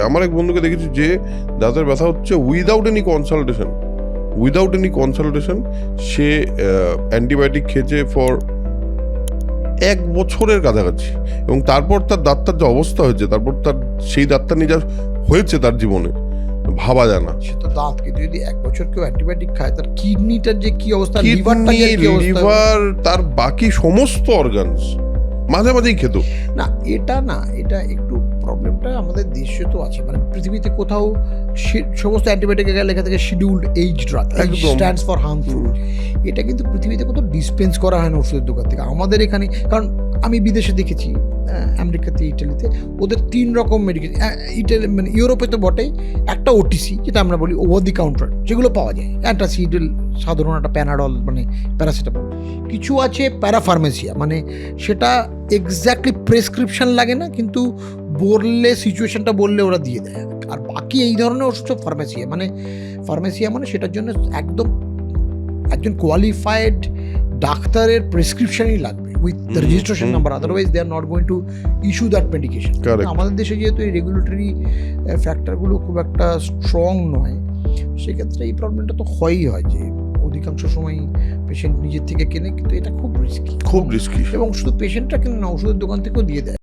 আমার এক বন্ধুকে দেখেছি যে দাঁতের ব্যথা হচ্ছে উইদাউট এনি কনসালটেশন সে অ্যান্টিবায়োটিক খেয়েছে ফর 1 বছরের কাছাকাছি, এবং তারপর তার দাঁতটার যে অবস্থা হয়েছে, তারপর তার সেই দাঁতটা নিয়ে যা হয়েছে তার জীবনে ভাবা যায় না। সে তো দাঁত, কিন্তু যদি 1 বছর কেউ অ্যান্টিবায়োটিক খায়, তার কিডনিটার যে কি অবস্থা, কিডনি, লিভার, তার বাকি সমস্ত অর্গানস মাঝে মাঝেই খেত। এটা একটু প্রবলেমটা আমাদের দেশে তো আছে, মানে পৃথিবীতে কোথাও সমস্ত অ্যান্টিবায়োটিক লেখা থাকে scheduled age drug, stands for harmful. এটা কিন্তু পৃথিবীতে কোথাও ডিসপেন্স করা হয় না ওষুধের দোকান থেকে। আমাদের এখানে, কারণ আমি বিদেশে দেখেছি, আমেরিকাতে, ইটালিতে ওদের 3 রকম মেডিকেশন, ইটালি মানে ইউরোপে তো বটেই, একটা ওটিসি যেটা আমরা বলি ওভার দি কাউন্টার, যেগুলো পাওয়া যায়, অ্যান্টাসিডল, সাধারণ একটা প্যানাডল মানে প্যারাসিটামল। কিছু আছে প্যারাফার্মেসিয়া, মানে সেটা এক্স্যাক্টলি প্রেসক্রিপশন লাগে না, কিন্তু বললে, সিচুয়েশনটা বললে ওরা দিয়ে দেয়। আর বাকি এই ধরনের ওষুধ ফার্মেসিয়া মানে সেটার জন্য একদম একজন কোয়ালিফাইড ডাক্তারের প্রেসক্রিপশনই লাগবে with the registration number, otherwise they are not going to issue that medication. আমাদের দেশে যেহেতু এই রেগুলেটরি ফ্যাক্টরগুলো খুব একটা স্ট্রং নয়, সেক্ষেত্রে এই প্রবলেমটা তো হয়ই হয় যে অধিকাংশ সময় পেশেন্ট নিজের থেকে কেনে, কিন্তু এটা খুব রিস্কি এবং শুধু পেশেন্টরা কেনে না, ওষুধের দোকান থেকেও দিয়ে দেয়।